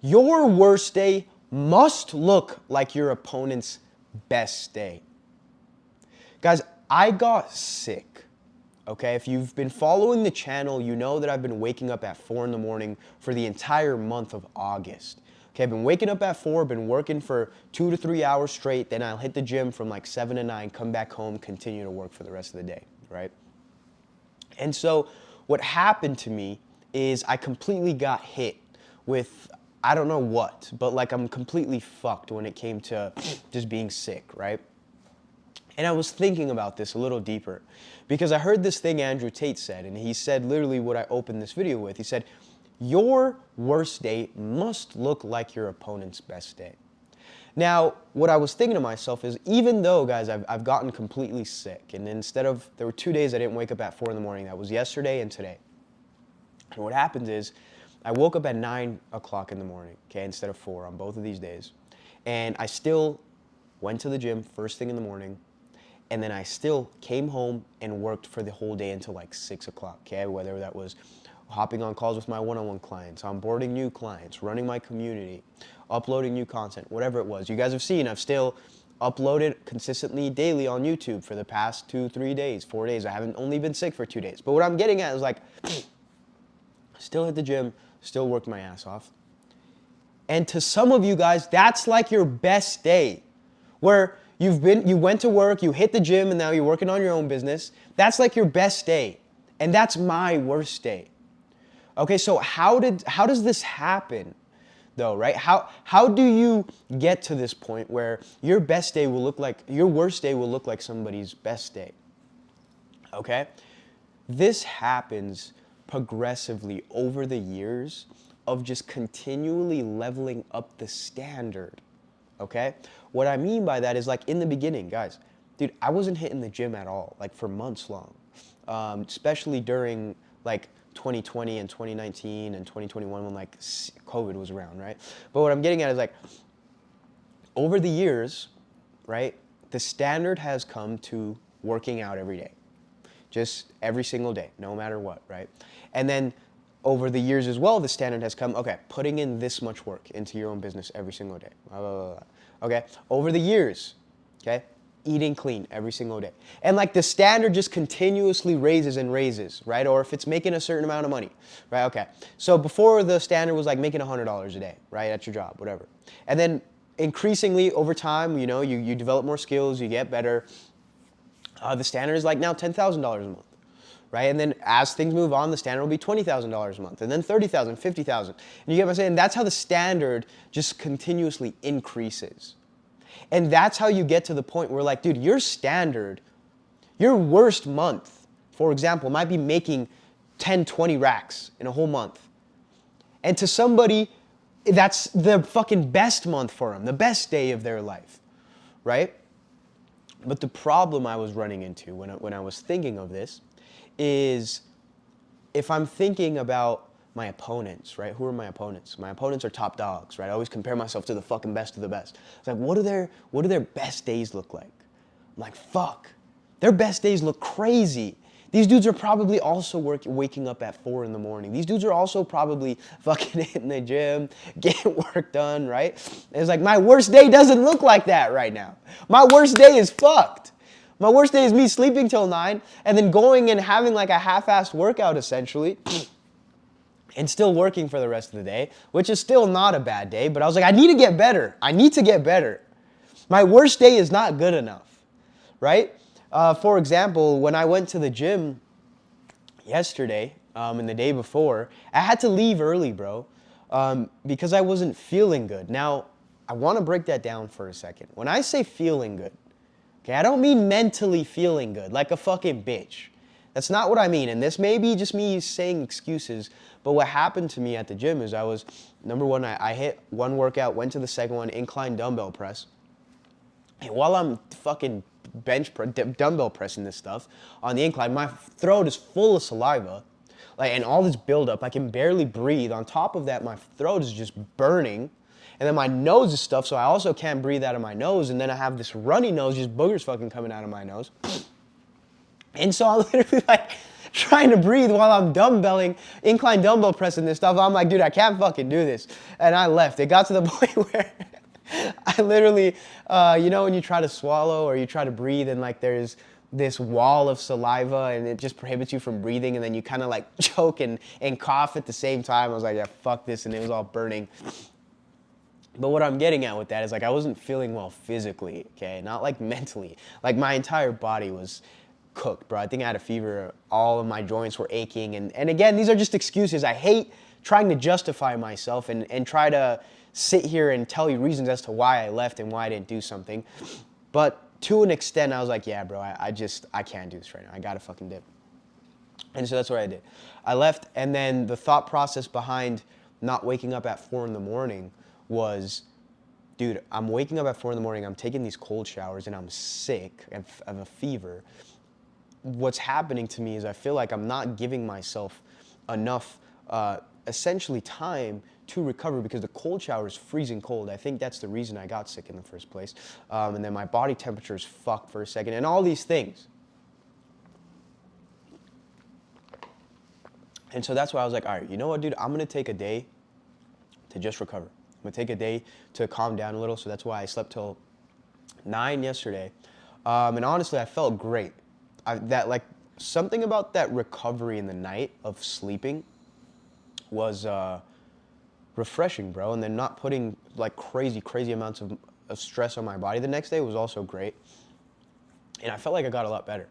Your worst day must look like your opponent's best day. Guys, I got sick, okay? If you've been following the channel, you know that I've been waking up at 4 in the morning for the entire month of August. Okay, I've been waking up at 4, been working for 2 to 3 hours straight, then I'll hit the gym from like 7 to 9, come back home, continue to work for the rest of the day, right? And so what happened to me is I completely got hit with, I don't know what, but like I'm completely fucked when it came to just being sick, right? And I was thinking about this a little deeper because I heard this thing Andrew Tate said, and he said literally what I opened this video with. He said, your worst day must look like your opponent's best day. Now, what I was thinking to myself is, even though, guys, I've gotten completely sick, and instead of, there were 2 days I didn't wake up at 4 in the morning. That was yesterday and today. And what happened is, I woke up at 9 o'clock in the morning, okay, instead of 4 on both of these days. And I still went to the gym first thing in the morning, and then I still came home and worked for the whole day until like 6 o'clock, okay? Whether that was hopping on calls with my one-on-one clients, onboarding new clients, running my community, uploading new content, whatever it was. You guys have seen I've still uploaded consistently daily on YouTube for the past 2, 3 days, 4 days. I haven't only been sick for 2 days. But what I'm getting at is like, still hit the gym, still worked my ass off. And to some of you guys, that's like your best day, where you went to work, you hit the gym, and now you're working on your own business. That's like your best day. And that's my worst day. Okay, so how does this happen though, right? How do you get to this point where your best day will look like, your worst day will look like somebody's best day? Okay? This happens progressively over the years of just continually leveling up the standard. Okay? What I mean by that is, like, in the beginning, guys, dude, I wasn't hitting the gym at all, like for months long, especially during like 2020 and 2019 and 2021 when like COVID was around, right? But what I'm getting at is, like, over the years, right, the standard has come to working out every day, just every single day, no matter what, right? And then over the years as well, the standard has come, okay, putting in this much work into your own business every single day, blah, blah, blah, blah. Okay, over the years, okay, eating clean every single day. And like the standard just continuously raises and raises, right? Or if it's making a certain amount of money, right? Okay, so before the standard was like making $100 a day, right, at your job, whatever. And then increasingly over time, you know, you develop more skills, you get better. The standard is like now $10,000 a month. Right? And then as things move on, the standard will be $20,000 a month, and then $30,000, $50,000. And you get what I'm saying? That's how the standard just continuously increases. And that's how you get to the point where, like, dude, your standard, your worst month, for example, might be making 10, 20 racks in a whole month. And to somebody, that's the fucking best month for them, the best day of their life, right? But the problem I was running into when I was thinking of this is, if I'm thinking about my opponents, right? Who are my opponents? My opponents are top dogs, right? I always compare myself to the fucking best of the best. It's like, what do their best days look like? I'm like, fuck. Their best days look crazy. These dudes are probably also waking up at 4 in the morning. These dudes are also probably fucking hitting the gym, getting work done, right? And it's like, my worst day doesn't look like that right now. My worst day is fucked. My worst day is me sleeping till 9 and then going and having like a half-assed workout essentially and still working for the rest of the day, which is still not a bad day, but I was like, I need to get better. I need to get better. My worst day is not good enough, right? For example, when I went to the gym yesterday and the day before, I had to leave early, bro, because I wasn't feeling good. Now, I want to break that down for a second. When I say feeling good, okay, I don't mean mentally feeling good, like a fucking bitch. That's not what I mean. And this may be just me saying excuses, but what happened to me at the gym is I was, number one, I hit one workout, went to the second one, incline dumbbell press. And while I'm fucking dumbbell pressing this stuff on the incline, my throat is full of saliva, like, and all this buildup. I can barely breathe. On top of that, my throat is just burning. And then my nose is stuffed, so I also can't breathe out of my nose. And then I have this runny nose, just boogers fucking coming out of my nose. And so I'm literally like trying to breathe while I'm dumbbelling, incline dumbbell pressing this stuff. I'm like, dude, I can't fucking do this. And I left. It got to the point where I literally, you know, when you try to swallow or you try to breathe and like there's this wall of saliva and it just prohibits you from breathing, and then you kind of like choke and cough at the same time. I was like, yeah, fuck this, and it was all burning. But what I'm getting at with that is like I wasn't feeling well physically, okay? Not like mentally. Like my entire body was cooked, bro. I think I had a fever. All of my joints were aching. And again, these are just excuses. I hate trying to justify myself and try to sit here and tell you reasons as to why I left and why I didn't do something. But to an extent, I was like, yeah, bro, I can't do this right now. I gotta fucking dip. And so that's what I did. I left, and then the thought process behind not waking up at 4 in the morning was, dude, I'm waking up at 4 in the morning, I'm taking these cold showers, and I'm sick of a fever. What's happening to me is I feel like I'm not giving myself enough, essentially, time to recover, because the cold shower is freezing cold. I think that's the reason I got sick in the first place. And then my body temperature is fucked for a second, and all these things. And so that's why I was like, all right, you know what, dude? I'm going to take a day to just recover. I'm going to take a day to calm down a little. So that's why I slept till 9 yesterday. And honestly, I felt great. Something about that recovery in the night of sleeping was refreshing, bro. And then not putting like crazy amounts of stress on my body the next day was also great. And I felt like I got a lot better.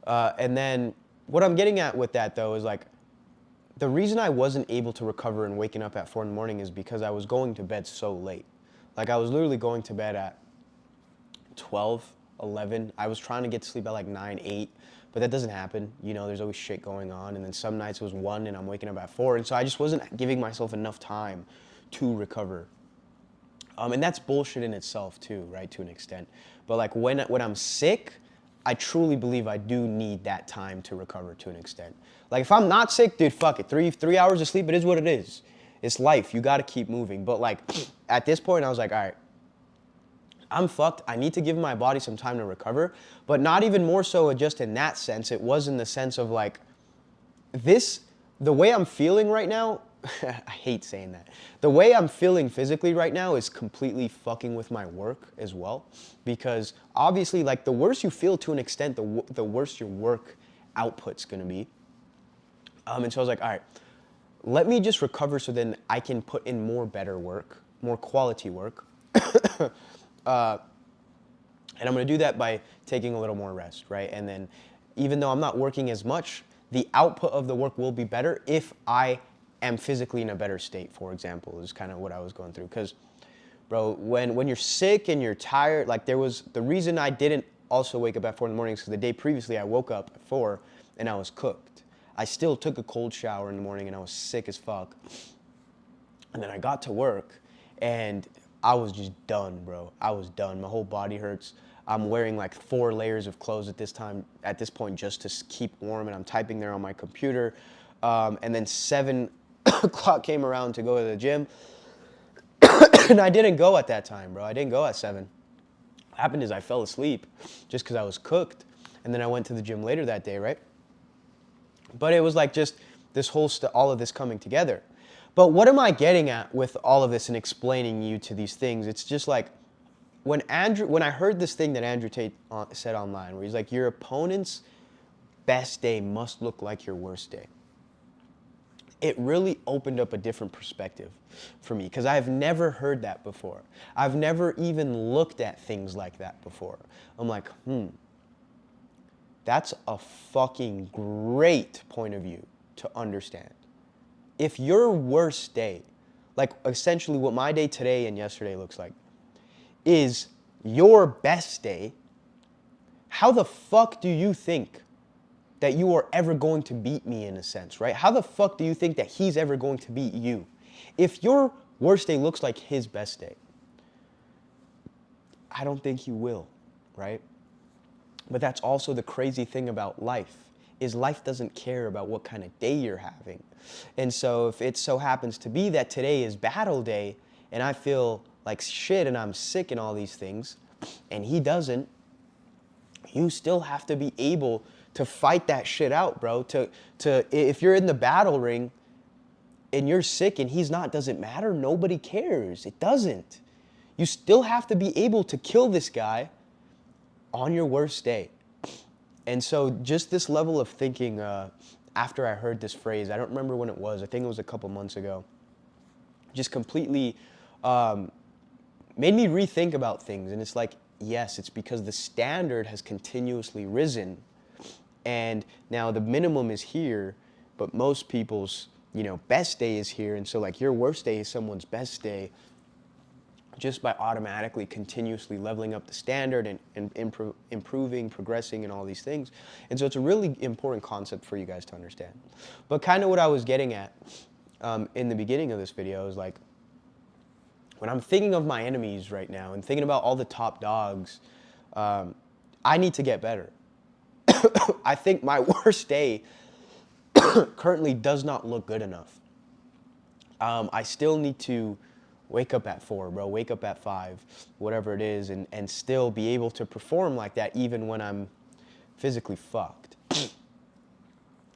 And then what I'm getting at with that, though, is like, the reason I wasn't able to recover and waking up at 4 in the morning is because I was going to bed so late. Like, I was literally going to bed at 12, 11. I was trying to get to sleep at like 9, 8, but that doesn't happen. You know, there's always shit going on. And then some nights it was 1 and I'm waking up at 4. And so I just wasn't giving myself enough time to recover. And that's bullshit in itself too, right, to an extent. But like when I'm sick, I truly believe I do need that time to recover to an extent. Like if I'm not sick, dude, fuck it. 3 hours of sleep, it is what it is. It's life. You got to keep moving. But like at this point, I was like, all right, I'm fucked. I need to give my body some time to recover. But not even more so just in that sense. It was in the sense of like the way I'm feeling right now, I hate saying that. The way I'm feeling physically right now is completely fucking with my work as well. Because obviously, like, the worse you feel to an extent, the worse your work output's gonna be. And so I was like, all right, let me just recover so then I can put in more better work, more quality work. And I'm gonna do that by taking a little more rest, right? And then even though I'm not working as much, the output of the work will be better if I am physically in a better state, for example, is kind of what I was going through. Because, bro, when you're sick and you're tired, like the reason I didn't also wake up at 4 in the morning is because the day previously I woke up at 4 and I was cooked. I still took a cold shower in the morning and I was sick as fuck. And then I got to work and I was just done, bro. I was done. My whole body hurts. I'm wearing like 4 layers of clothes at this point just to keep warm, and I'm typing there on my computer. And then 7 o'clock came around to go to the gym. And I didn't go at that time, bro. I didn't go at 7. What happened is I fell asleep just because I was cooked. And then I went to the gym later that day, right? But it was like just this all of this coming together. But what am I getting at with all of this and explaining you to these things? It's just like when I heard this thing that Andrew Tate said online, where he's like, your opponent's best day must look like your worst day. It really opened up a different perspective for me because I've never heard that before. I've never even looked at things like that before. I'm like, that's a fucking great point of view to understand. If your worst day, like essentially what my day today and yesterday looks like, is your best day, how the fuck do you think that you are ever going to beat me in a sense, right? How the fuck do you think that he's ever going to beat you? If your worst day looks like his best day, I don't think he will, right? But that's also the crazy thing about life, is life doesn't care about what kind of day you're having. And so if it so happens to be that today is battle day and I feel like shit and I'm sick and all these things, and he doesn't, you still have to be able fight that shit out, bro. If you're in the battle ring and you're sick and he's not, doesn't matter. Nobody cares. It doesn't. You still have to be able to kill this guy on your worst day. And so just this level of thinking, after I heard this phrase, I don't remember when it was, I think it was a couple months ago, just completely made me rethink about things. And it's like, yes, it's because the standard has continuously risen. And now the minimum is here, but most people's, best day is here. And so like your worst day is someone's best day, just by automatically continuously leveling up the standard and improving, progressing, and all these things. And so it's a really important concept for you guys to understand. But kind of what I was getting at in the beginning of this video is like, when I'm thinking of my enemies right now and thinking about all the top dogs, I need to get better. I think my worst day currently does not look good enough. I still need to wake up at 4, bro, wake up at 5, whatever it is, and still be able to perform like that even when I'm physically fucked.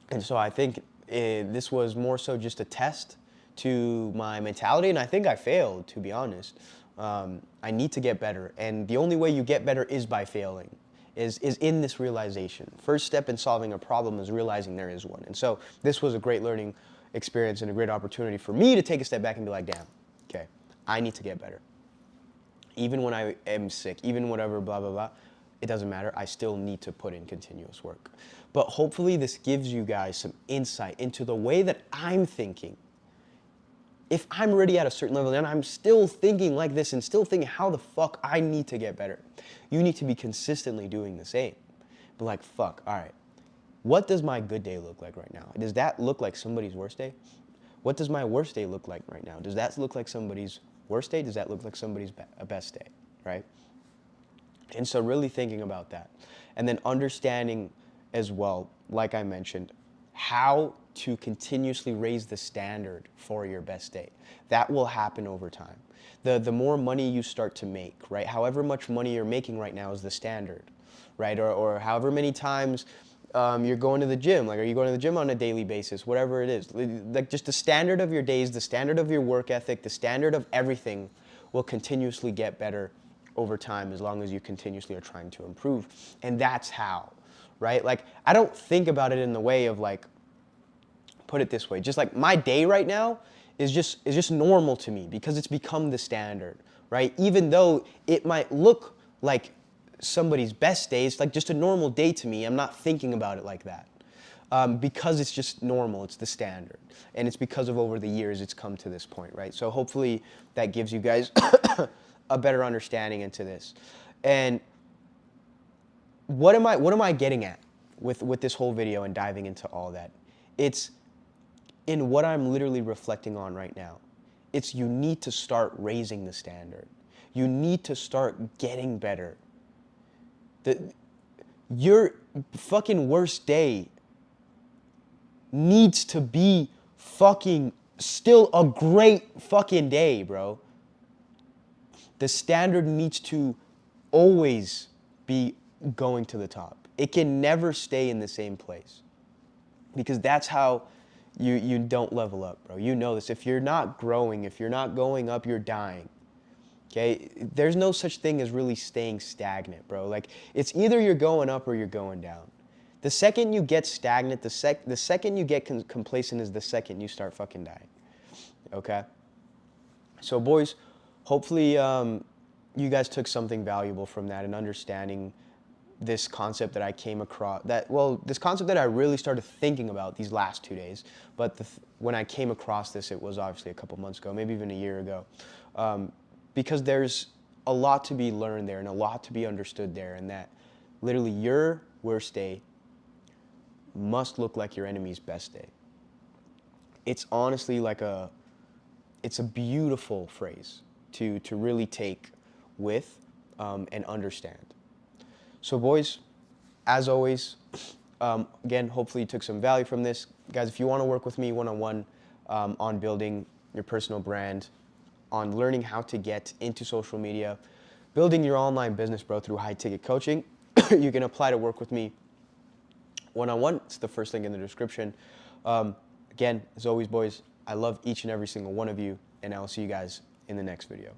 And so I think this was more so just a test to my mentality, and I think I failed, to be honest. I need to get better, and the only way you get better is by failing, is in this realization. First step in solving a problem is realizing there is one. And so this was a great learning experience and a great opportunity for me to take a step back and be like, damn, okay, I need to get better. Even when I am sick, even whatever, blah, blah, blah, it doesn't matter. I still need to put in continuous work. But hopefully this gives you guys some insight into the way that I'm thinking. If I'm already at a certain level and I'm still thinking like this and still thinking how the fuck I need to get better, you need to be consistently doing the same. But like, fuck, all right, what does my good day look like right now? Does that look like somebody's worst day? What does my worst day look like right now? Does that look like somebody's worst day? Does that look like somebody's best day, right? And so really thinking about that. And then understanding as well, like I mentioned, how to continuously raise the standard for your best day. That will happen over time. The more money you start to make, right? However much money you're making right now is the standard, right? Or however many times you're going to the gym. Like, are you going to the gym on a daily basis? Whatever it is. Like, just the standard of your days, the standard of your work ethic, the standard of everything will continuously get better over time as long as you continuously are trying to improve. And that's how, right? Like, I don't think about it in the way of like, put it this way, just like my day right now is just normal to me because it's become the standard, right? Even though it might look like somebody's best day, it's like just a normal day to me. I'm not thinking about it like that because it's just normal. It's the standard, and it's because of over the years it's come to this point, right? So hopefully that gives you guys a better understanding into this. And what am I getting at with this whole video and diving into all that? It's in what I'm literally reflecting on right now. It's you need to start raising the standard. You need to start getting better. Your fucking worst day needs to be fucking still a great fucking day, bro. The standard needs to always be going to the top. It can never stay in the same place because that's how you don't level up, bro. You know this. If you're not growing, if you're not going up, you're dying. Okay? There's no such thing as really staying stagnant, bro. Like, it's either you're going up or you're going down. The second you get stagnant, the second you get complacent is the second you start fucking dying. Okay? So, boys, hopefully you guys took something valuable from that and understanding this concept that I came across, this concept that I really started thinking about these last 2 days, but when I came across this, it was obviously a couple months ago, maybe even a year ago, because there's a lot to be learned there and a lot to be understood there, and that literally your worst day must look like your enemy's best day. It's honestly like it's a beautiful phrase to really take with and understand. So boys, as always, again, hopefully you took some value from this. Guys, if you want to work with me one-on-one on building your personal brand, on learning how to get into social media, building your online business, bro, through high-ticket coaching, you can apply to work with me one-on-one. It's the first link in the description. Again, as always, boys, I love each and every single one of you, and I'll see you guys in the next video.